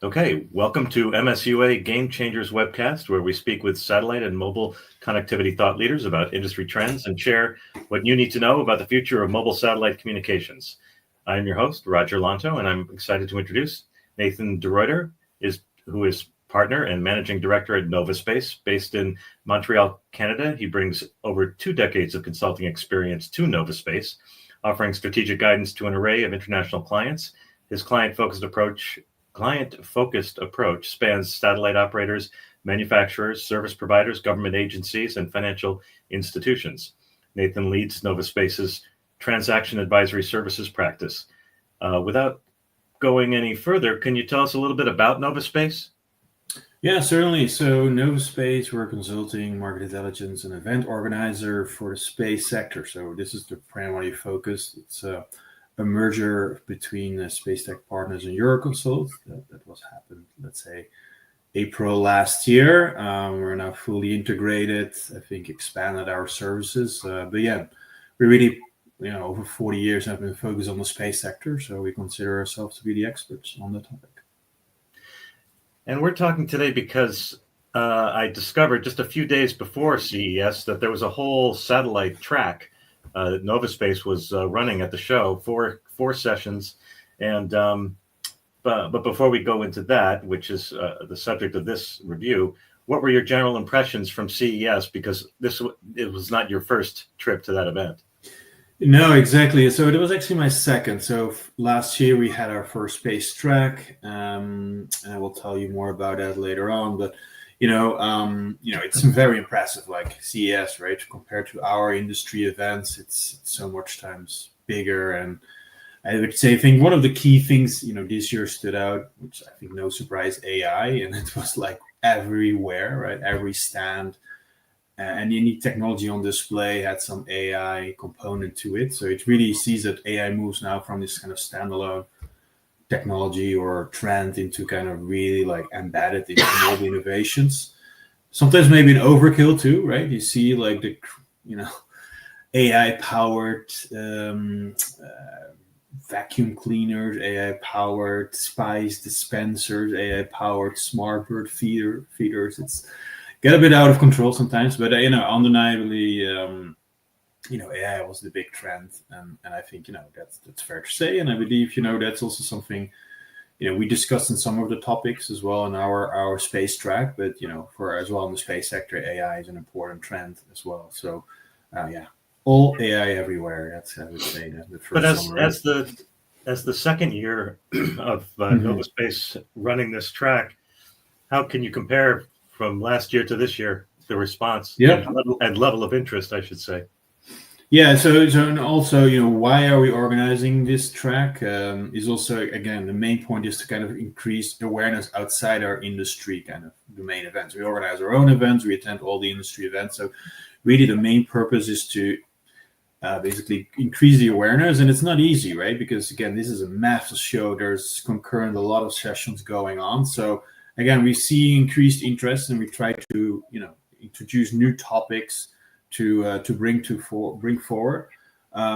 Okay, welcome to MSUA Game Changers webcast, where we speak with satellite and mobile connectivity thought leaders about industry trends and share what you need to know about the future of mobile satellite communications. I'm your host, Roger Lonto, and I'm excited to introduce Nathan de Ruiter, who is partner and managing director at Novaspace, based in Montreal, Canada. He brings over 2 decades of consulting experience to Novaspace, offering strategic guidance to an array of international clients. His client-focused approach spans satellite operators, manufacturers, service providers, government agencies, and financial institutions. Nathan leads Novaspace's transaction advisory services practice. Without going any further, can you tell us a little bit about Novaspace? Yeah, certainly. So Novaspace, we're a consulting, market intelligence, and event organizer for the space sector. So this is the primary focus. It's a merger between Space Tech Partners and Euroconsult. That was happened, let's say, April last year. We're now fully integrated. I think expanded our services. But yeah, we really, over 40 years have been focused on the space sector. So we consider ourselves to be the experts on the topic. And we're talking today because I discovered just a few days before CES that there was a whole satellite track that Novaspace was running at the show, four sessions. And but before we go into that, which is the subject of this review, what were your general impressions from CES? Because it was not your first trip to that event. No, exactly. So it was actually my second. So last year we had our first space track, and I will tell you more about that later on. But it's very impressive, like CES, right? Compared to our industry events, it's so much times bigger. And I would say, I think one of the key things, this year stood out, which I think no surprise, AI, and it was like everywhere, right? Every stand. And any technology on display had some AI component to it. So it really sees that AI moves now from this kind of standalone technology or trend into kind of really like embedded into mobile innovations. Sometimes maybe an overkill too, right? You see like the, AI powered vacuum cleaners, AI powered spice dispensers, AI powered smart bird feeders. It's get a bit out of control sometimes, but undeniably, AI was the big trend, and I think that's fair to say, and I believe that's also something we discussed in some of the topics as well in our space track, but for as well in the space sector, AI is an important trend as well. So, all AI everywhere. That's I would say that the But first summary. as the second year of Novaspace running this track, how can you compare from last year to this year, the response and level of interest, I should say? Yeah, so and also, why are we organizing this track? Is also again the main point is to kind of increase awareness outside our industry kind of domain events. We organize our own events, we attend all the industry events. So really, the main purpose is to basically increase the awareness, and it's not easy, right? Because again, this is a massive show. There's concurrent a lot of sessions going on. So again, we see increased interest, and we try to introduce new topics to bring forward.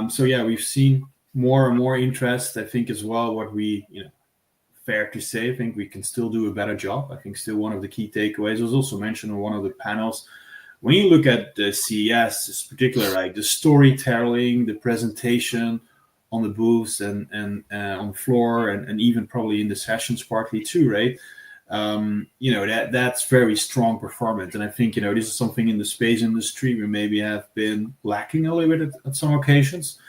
So yeah, we've seen more and more interest. I think as well, what we fair to say, I think we can still do a better job. I think still one of the key takeaways was also mentioned in one of the panels. When you look at the CES, it's particular like the storytelling, the presentation on the booths and on floor, and even probably in the sessions partly too, right? That's very strong performance, and I think this is something in the space industry we maybe have been lacking a little bit at some occasions.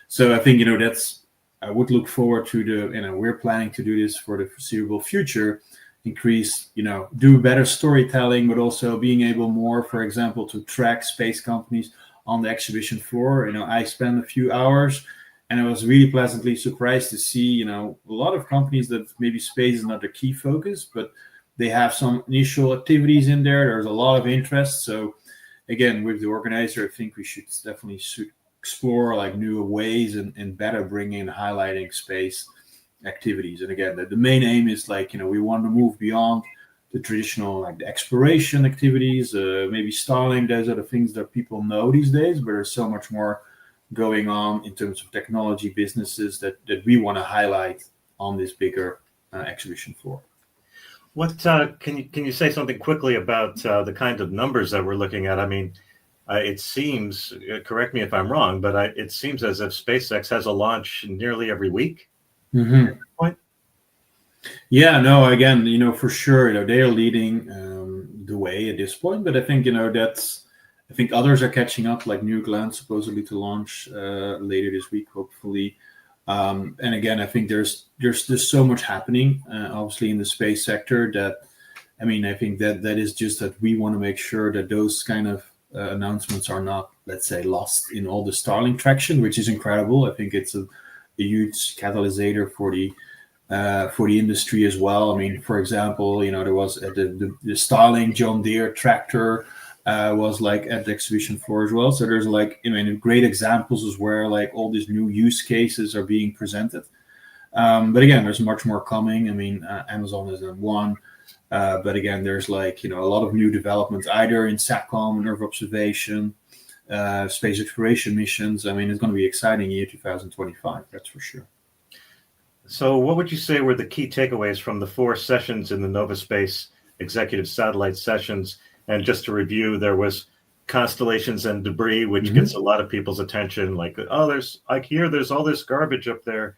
So I think that's I would look forward to we're planning to do this for the foreseeable future, increase do better storytelling, but also being able more, for example, to track space companies on the exhibition floor. I spent a few hours, and I was really pleasantly surprised to see, a lot of companies that maybe space is not their key focus, but they have some initial activities in there. There's a lot of interest. So again, with the organizer, I think we should definitely explore like new ways and better bring in highlighting space activities. And again, the main aim is like, we want to move beyond the traditional like the exploration activities, maybe Starlink. Those are the things that people know these days, but there's so much more going on in terms of technology businesses that we want to highlight on this bigger exhibition floor. What can you say something quickly about the kind of numbers that we're looking at? I mean, it seems, correct me if I'm wrong, but it seems as if SpaceX has a launch nearly every week. Mm-hmm. At this point. Yeah, no, again, for sure, they are leading the way at this point, but I think, I think others are catching up, like New Glenn supposedly to launch later this week, hopefully. And again, I think there's so much happening, obviously in the space sector that, I mean, I think that is just that we want to make sure that those kind of announcements are not, let's say, lost in all the Starlink traction, which is incredible. I think it's a huge catalysator for the industry as well. I mean, for example, there was the Starlink John Deere tractor was like at the exhibition floor as well. So there's like, great examples as where like all these new use cases are being presented. But again, there's much more coming. I mean, Amazon is one. But again, there's like, a lot of new developments, either in SATCOM and Earth observation, space exploration missions. I mean, it's going to be exciting year 2025, that's for sure. So what would you say were the key takeaways from the 4 sessions in the Novaspace executive satellite sessions? And just to review, there was Constellations and Debris, which gets a lot of people's attention. Like, I hear there's all this garbage up there.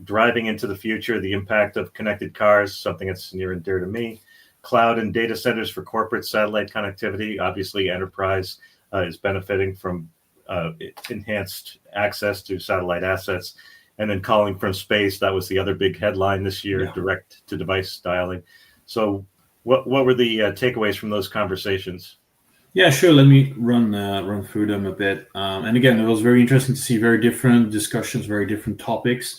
Driving into the future, the impact of connected cars, something that's near and dear to me. Cloud and data centers for corporate satellite connectivity. Obviously, enterprise is benefiting from enhanced access to satellite assets. And then calling from space, that was the other big headline this year, direct to device dialing. So what were the takeaways from those conversations? Yeah, sure. Let me run through them a bit. And again, it was very interesting to see very different discussions, very different topics.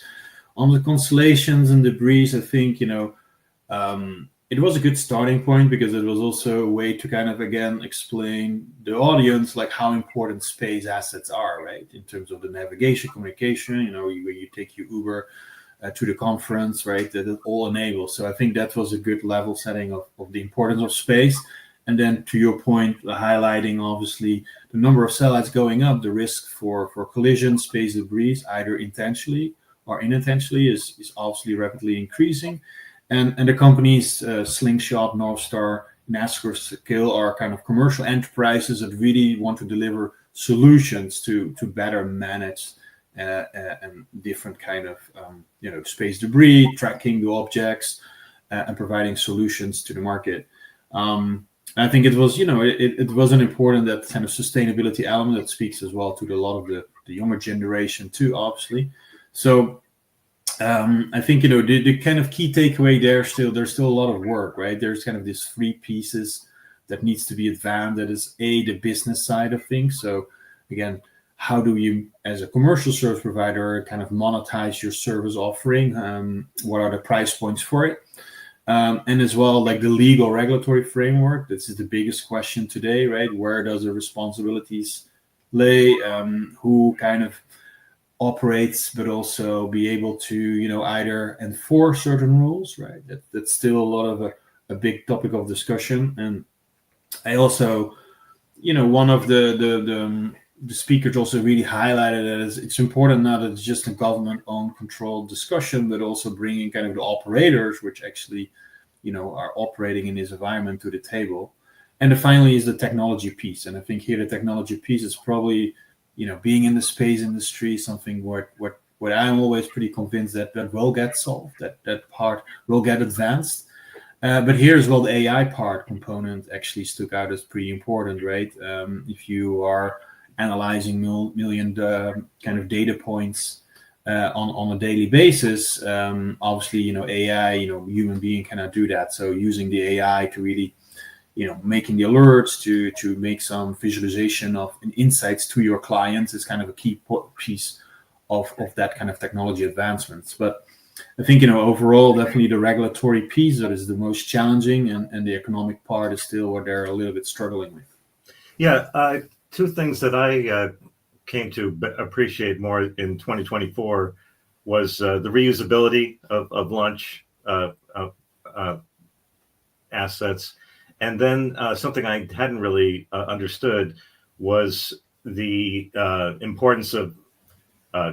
On the constellations and debris, I think, it was a good starting point because it was also a way to kind of, again, explain the audience, like how important space assets are, right? In terms of the navigation, communication, where you take your Uber to the conference, right? That it all enables. So I think that was a good level setting of the importance of space. And then to your point, highlighting obviously the number of satellites going up, the risk for collision, space debris, either intentionally or unintentionally, is obviously rapidly increasing. And the companies, Slingshot, Northstar, NASCAR scale, are kind of commercial enterprises that really want to deliver solutions to better manage and different kind of space debris, tracking the objects, and providing solutions to the market. I think it was it was an important, that kind of sustainability element that speaks as well to a lot of the younger generation too, obviously. So I think the kind of key takeaway there's still a lot of work, right? There's kind of these 3 pieces that needs to be advanced. That is the business side of things. So again, how do you, as a commercial service provider, kind of monetize your service offering? What are the price points for it? And as well, like the legal regulatory framework. This is the biggest question today, right? Where does the responsibilities lay? Who kind of operates, but also be able to, either enforce certain rules, right? That's still a lot of a big topic of discussion. And I also, one of the speakers also really highlighted that it's important not that it's just a government-owned controlled discussion, but also bringing kind of the operators, which actually, are operating in this environment, to the table. And then finally is the technology piece. And I think here the technology piece is probably, being in the space industry, something what I'm always pretty convinced that will get solved, that part will get advanced. But here as well, the AI part component actually stuck out as pretty important, right? If you are analyzing million kind of data points on a daily basis, obviously, AI, human being cannot do that. So using the AI to really, making the alerts to make some visualization of insights to your clients is kind of a key piece of that kind of technology advancements. But I think, overall, definitely the regulatory piece that is the most challenging, and the economic part is still where they're a little bit struggling with. Yeah, 2 things that I came to appreciate more in 2024 was the reusability of launch assets. And then something I hadn't really understood was the importance of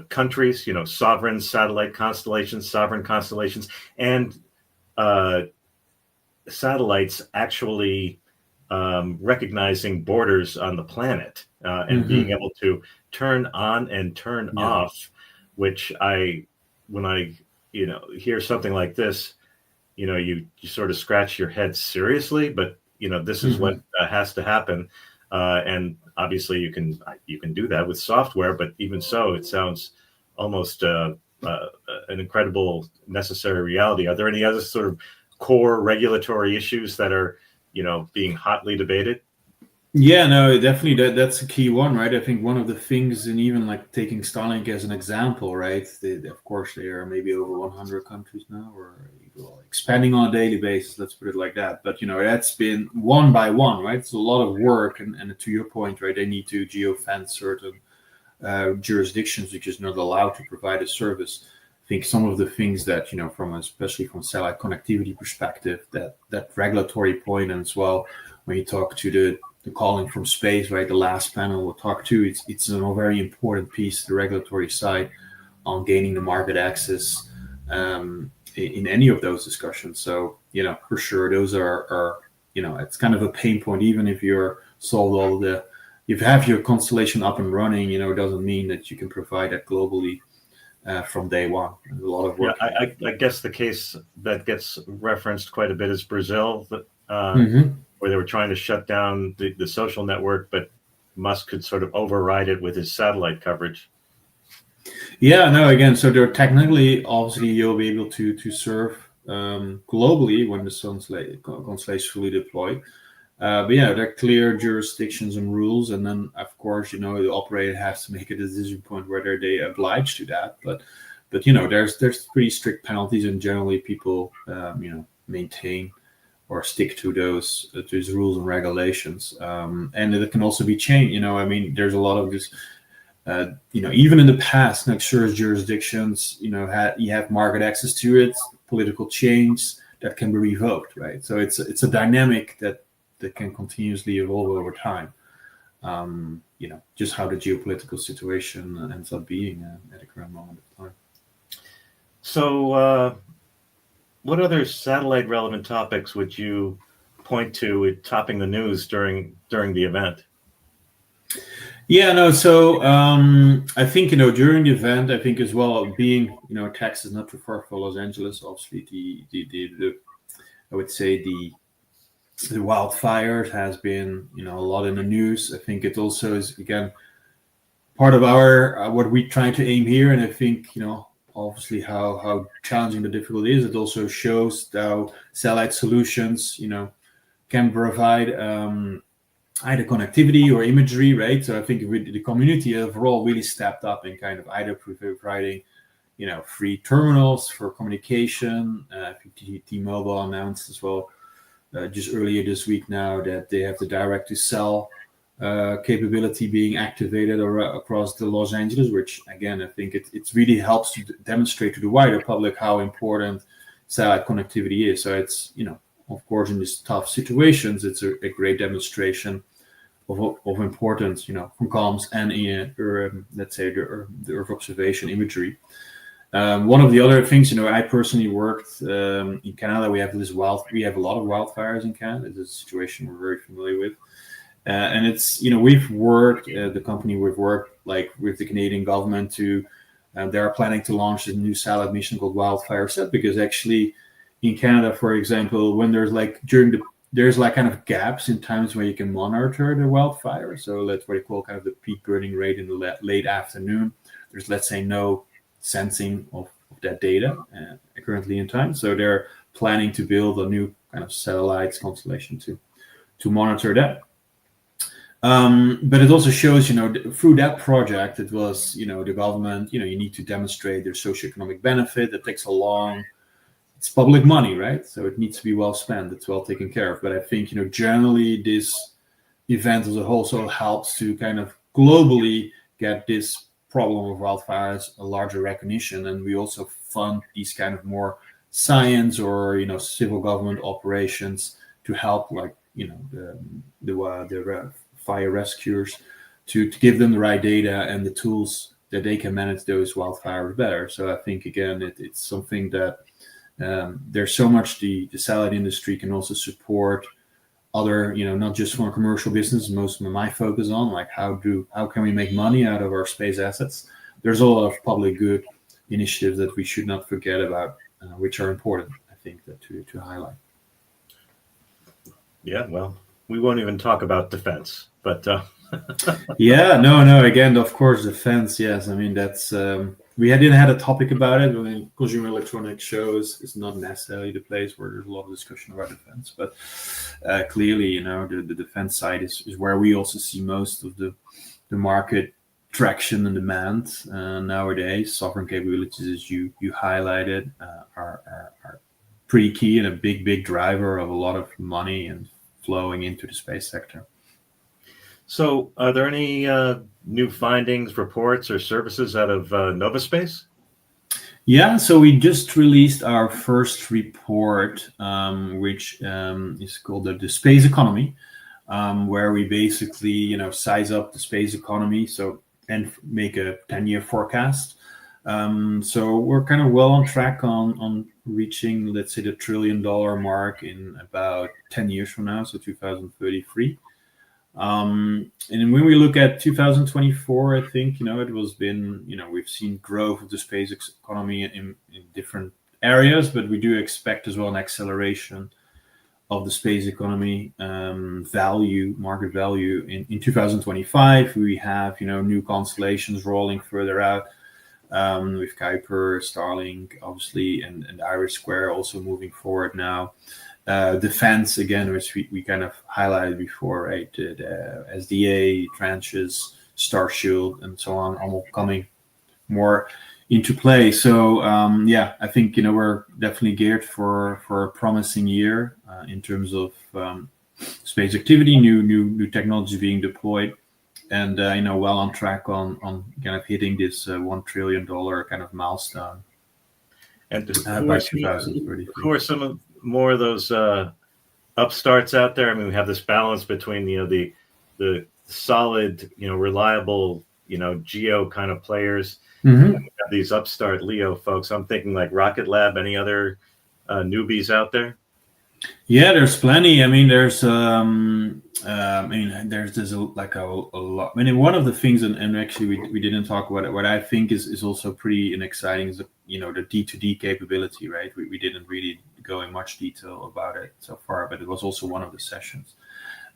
countries, sovereign satellite constellations, sovereign constellations, and satellites actually recognizing borders on the planet and being able to turn on and turn off, which when I hear something like this, you sort of scratch your head seriously, but this is what has to happen, and obviously you can do that with software, but even so, it sounds almost an incredible necessary reality. Are there any other sort of core regulatory issues that are being hotly debated? Yeah, no, definitely that's a key one, right? I think one of the things, and even like taking Starlink as an example, right? Of course, they are maybe over 100 countries now, or expanding on a daily basis. Let's put it like that. But that's been one by one, right? It's a lot of work, and to your point, right? They need to geofence certain jurisdictions which is not allowed to provide a service. I think some of the things that especially from satellite connectivity perspective, that regulatory point, and as well when you talk to the calling from space, right? The last panel we'll talk to, it's a very important piece, the regulatory side, on gaining the market access in any of those discussions. So for sure, those are it's kind of a pain point. Even if you're solved all the, if you have your constellation up and running, it doesn't mean that you can provide that globally from day one. There's a lot of work. Yeah, I guess the case that gets referenced quite a bit is Brazil, where they were trying to shut down the social network, but Musk could sort of override it with his satellite coverage. Yeah, no, again, so they're technically, obviously, you'll be able to serve globally when the constellation fully deployed. But yeah, there are clear jurisdictions and rules, and then of course, the operator has to make a decision point whether they oblige to that. But there's pretty strict penalties, and generally people maintain or stick to those rules and regulations. And it can also be changed. There's a lot of this. Even in the past, like certain jurisdictions, you have market access to it, political change that can be revoked, right? So it's a dynamic that can continuously evolve over time. Just how the geopolitical situation ends up being at the current moment of time. So, what other satellite relevant topics would you point to topping the news during the event? Yeah, no. So I think during the event, I think as well, being Texas not too far from Los Angeles, obviously the I would say the wildfires has been a lot in the news. I think it also is again part of our what we're trying to aim here, and I think obviously how challenging the difficulty is. It also shows how satellite solutions can provide either connectivity or imagery, right? So I think the community overall really stepped up in kind of either providing free terminals for communication. I think T-Mobile announced as well just earlier this week now that they have the direct to cell capability being activated across the Los Angeles, which again I think it really helps to demonstrate to the wider public how important satellite connectivity is. So it's of course in these tough situations it's a great demonstration of importance from comms and let's say the Earth observation imagery. One of the other things, I personally worked in Canada. We have a lot of wildfires in Canada. It's a situation we're very familiar with. And it's, we've worked, the company we've worked like with the Canadian government they are planning to launch a new satellite mission called Wildfire Set, because actually in Canada, for example, when there's kind of gaps in times where you can monitor the wildfire. So that's what you call kind of the peak burning rate in the late afternoon. There's, let's say, no sensing of that data currently in time. So they're planning to build a new kind of satellites constellation to monitor that. But it also shows, through that project, it was, the government, you need to demonstrate their socioeconomic benefit. It takes it's public money, right? So it needs to be well spent. It's well taken care of. But I think, generally this event as a whole also helps to kind of globally get this problem of wildfires a larger recognition. And we also fund these kind of more science or, civil government operations to help the fire rescuers to give them the right data and the tools that they can manage those wildfires better. So I think, again, it's something that there's so much the satellite industry can also support other, not just from a commercial business. Most of my focus on like how can we make money out of our space assets. There's a lot of public good initiatives that we should not forget about, which are important, I think, that to highlight. Yeah, well, we won't even talk about defense, but Yeah, no. Again, of course, defense. Yes, I mean that's we didn't have a topic about it. I mean, consumer electronics shows is not necessarily the place where there's a lot of discussion about defense, but clearly, the defense side is where we also see most of the market traction and demand nowadays. Sovereign capabilities, as you highlighted, are pretty key and a big driver of a lot of money and flowing into the space sector. So, are there any new findings, reports, or services out of Novaspace? Yeah, so we just released our first report, which is called the Space Economy, where we basically, size up the space economy, and make a 10-year forecast. So we're kind of well on track on reaching, let's say, the $1 trillion mark in about 10 years from now, so 2033. And when we look at 2024, I think, it was been, we've seen growth of the space economy in different areas, but we do expect as well an acceleration of the space economy market value in 2025. We have, new constellations rolling further out with Kuiper, Starlink, obviously, and IRIS² also moving forward now. Defense, again, which we kind of highlighted before, right? The SDA, tranches, Starshield, and so on, all coming more into play. So, I think, we're definitely geared for a promising year in terms of space activity, new technology being deployed, and, well on track on kind of hitting this $1 trillion kind of milestone. And by 2030. Who are some of more of those upstarts out there? I mean, we have this balance between the solid, reliable, geo kind of players. Mm-hmm. We have these upstart LEO folks. I'm thinking like Rocket Lab. Any other newbies out there? Yeah, there's plenty. I mean, there's there's a lot. I mean, one of the things, and actually we didn't talk about it. What I think is also pretty exciting is the D2D capability, right? We didn't really go in much detail about it so far, but it was also one of the sessions.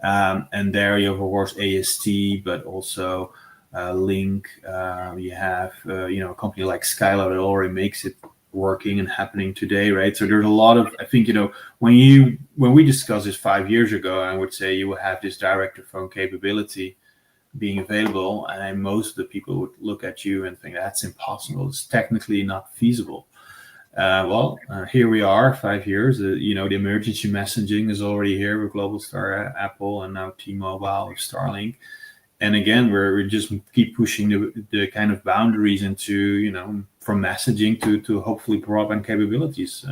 And there you have, of course, AST, but also Link. You have a company like Skylar that already makes it working and happening today, right? So there's a lot of, I think, when we discussed this 5 years ago, I would say you will have this direct-to-phone capability being available, and most of the people would look at you and think that's impossible. It's technically not feasible. Here we are, 5 years. The emergency messaging is already here with Globalstar, Apple, and now T-Mobile with Starlink. And again, we just keep pushing the kind of boundaries into, from messaging to hopefully broadband capabilities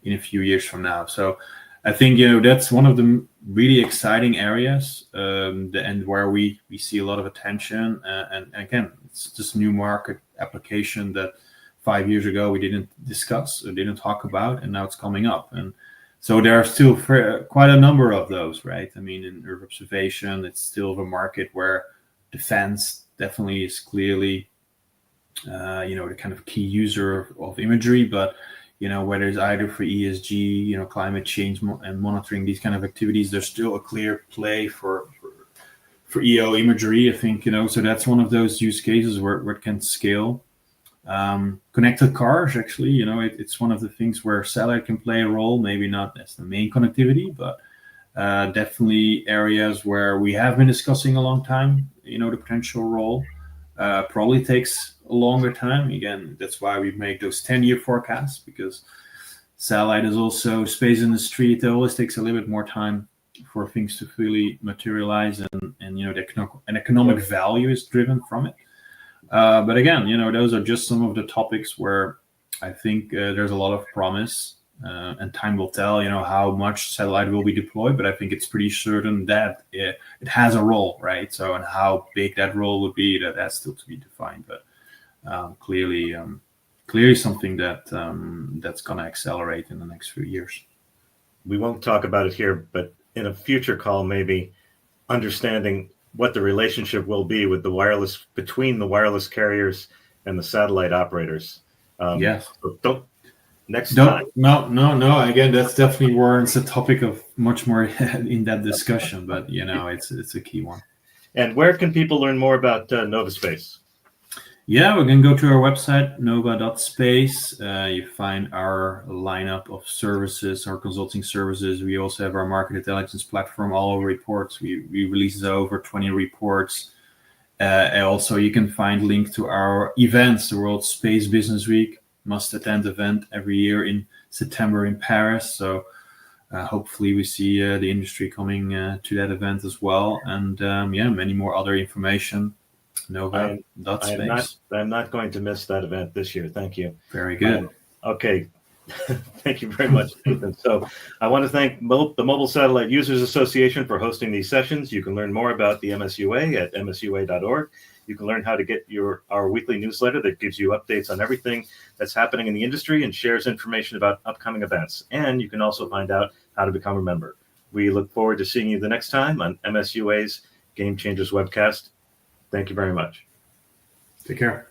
in a few years from now. So I think, that's one of the really exciting areas and where we see a lot of attention. And again, it's just a new market application that 5 years ago we didn't discuss or didn't talk about, and now it's coming up. And so there are still quite a number of those, right? I mean, in Earth observation, it's still a market where defense definitely is clearly, the kind of key user of imagery. But, whether it's either for ESG, climate change and monitoring these kind of activities, there's still a clear play for EO imagery, I think, so that's one of those use cases where it can scale. Connected cars, actually, it's one of the things where satellite can play a role, maybe not as the main connectivity, but definitely areas where we have been discussing a long time, the potential role. Probably takes a longer time. Again, that's why we make those 10-year forecasts, because satellite is also space industry. It always takes a little bit more time for things to fully materialize, and the economic value is driven from it. But again, those are just some of the topics where I think there's a lot of promise, and time will tell, how much satellite will be deployed. But I think it's pretty certain that it has a role, right? So, and how big that role would be, that's still to be defined. But clearly, clearly something that that's going to accelerate in the next few years. We won't talk about it here, but in a future call, maybe understanding what the relationship will be with between the wireless carriers and the satellite operators. Yes. So time. No. Again, that's definitely warrants a topic of much more in-depth discussion, but it's a key one. And where can people learn more about Novaspace? Yeah, we can go to our website, nova.space. You find our lineup of services, our consulting services. We also have our market intelligence platform, all our reports. We release over 20 reports. And also, you can find links to our events, the World Space Business Week, must-attend event every year in September in Paris. So hopefully we see the industry coming to that event as well. And many more other information. Nova.space. I'm not going to miss that event this year. Thank you. Very good. Okay. Thank you very much, Nathan. So I want to thank the Mobile Satellite Users Association for hosting these sessions. You can learn more about the MSUA at msua.org. You can learn how to get our weekly newsletter that gives you updates on everything that's happening in the industry and shares information about upcoming events. And you can also find out how to become a member. We look forward to seeing you the next time on MSUA's Game Changers webcast. Thank you very much. Take care.